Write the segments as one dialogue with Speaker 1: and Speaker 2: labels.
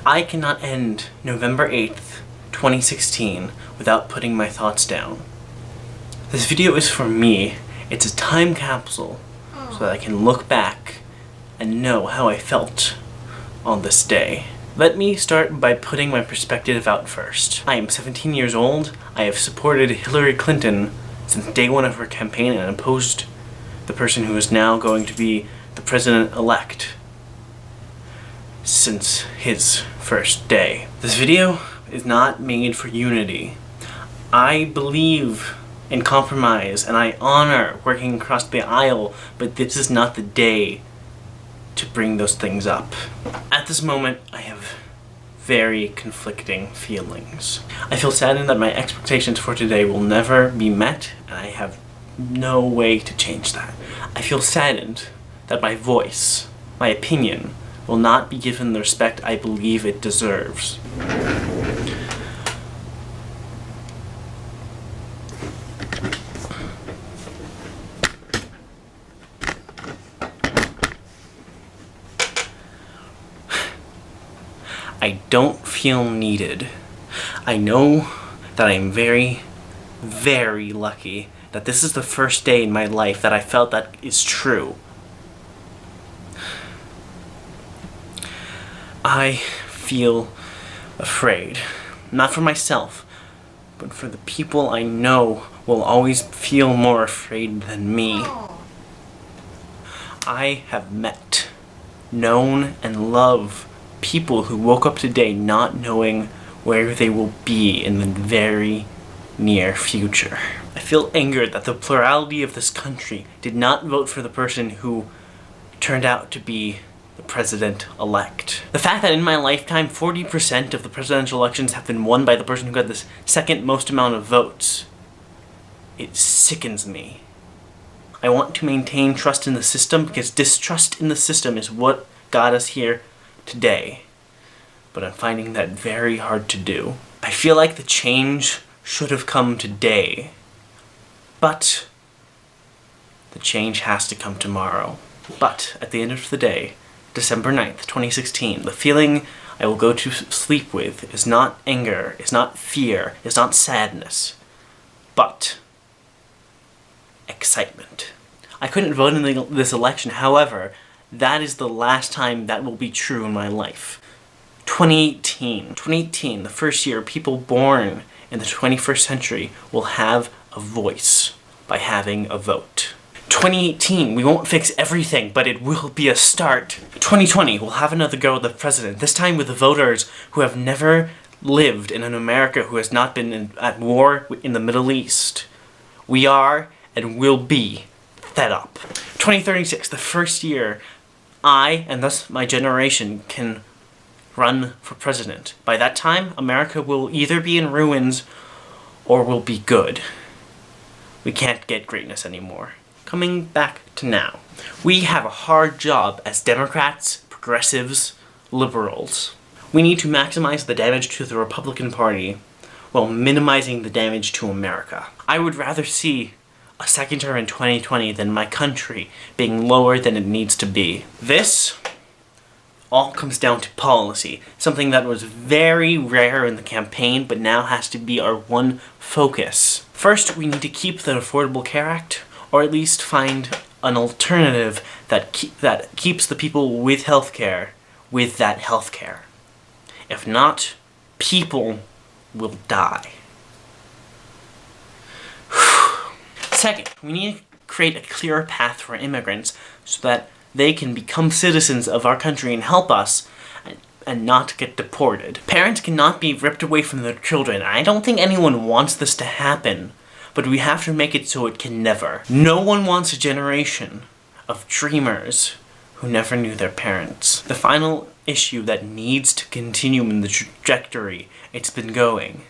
Speaker 1: I cannot end November 8th, 2016 without putting my thoughts down. This video is for me. It's a time capsule so that I can look back and know how I felt on this day. Let me start by putting my perspective out first. I am 17 years old. I have supported Hillary Clinton since day one of her campaign and opposed the person who is now going to be the president-elect since his first day. This video is not made for unity. I believe in compromise and I honor working across the aisle, but this is not the day to bring those things up. At this moment, I have very conflicting feelings. I feel saddened that my expectations for today will never be met, and I have no way to change that. I feel saddened that my voice, my opinion, will not be given the respect I believe it deserves. I don't feel needed. I know that I am very, very lucky that this is the first day in my life that I felt that is true. I feel afraid, not for myself, but for the people I know will always feel more afraid than me. I have met, known, and loved people who woke up today not knowing where they will be in the very near future. I feel angered that the plurality of this country did not vote for the person who turned out to be the president-elect. The fact that in my lifetime 40% of the presidential elections have been won by the person who got the second most amount of votes, it sickens me. I want to maintain trust in the system because distrust in the system is what got us here today, but I'm finding that very hard to do. I feel like the change should have come today, but the change has to come tomorrow. But at the end of the day, December 9th, 2016, the feeling I will go to sleep with is not anger, is not fear, is not sadness, but excitement. I couldn't vote in this election, however, that is the last time that will be true in my life. 2018, the first year people born in the 21st century will have a voice by having a vote. 2018, we won't fix everything, but it will be a start. 2020, we'll have another go at the president, this time with the voters who have never lived in an America who has not been at war in the Middle East. We are and will be fed up. 2036, the first year I, and thus my generation, can run for president. By that time, America will either be in ruins or will be good. We can't get greatness anymore. Coming back to now. We have a hard job as Democrats, progressives, liberals. We need to maximize the damage to the Republican Party while minimizing the damage to America. I would rather see a second term in 2020 than my country being lower than it needs to be. This all comes down to policy, something that was very rare in the campaign but now has to be our one focus. First, we need to keep the Affordable Care Act, or at least find an alternative that keeps the people with healthcare with that healthcare. If not, people will die. Second, we need to create a clearer path for immigrants so that they can become citizens of our country and help us and not get deported. Parents cannot be ripped away from their children. I don't think anyone wants this to happen, but we have to make it so it can never. No one wants a generation of dreamers who never knew their parents. The final issue that needs to continue in the trajectory it's been going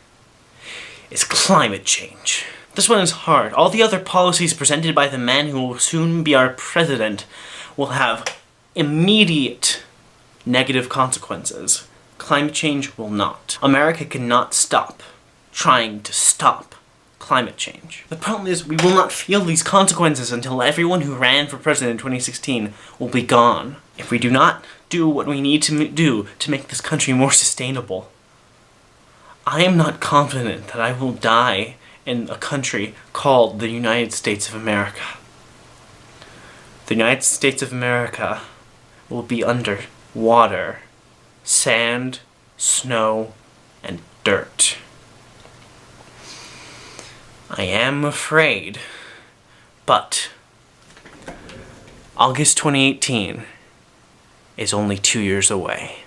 Speaker 1: is climate change. This one is hard. All the other policies presented by the man who will soon be our president will have immediate negative consequences. Climate change will not. America cannot stop trying to stop climate climate change. The problem is we will not feel these consequences until everyone who ran for president in 2016 will be gone. If we do not do what we need to do to make this country more sustainable, I am not confident that I will die in a country called the United States of America. The United States of America will be under water, sand, snow, and dirt. I am afraid, but August 2018 is only 2 years away.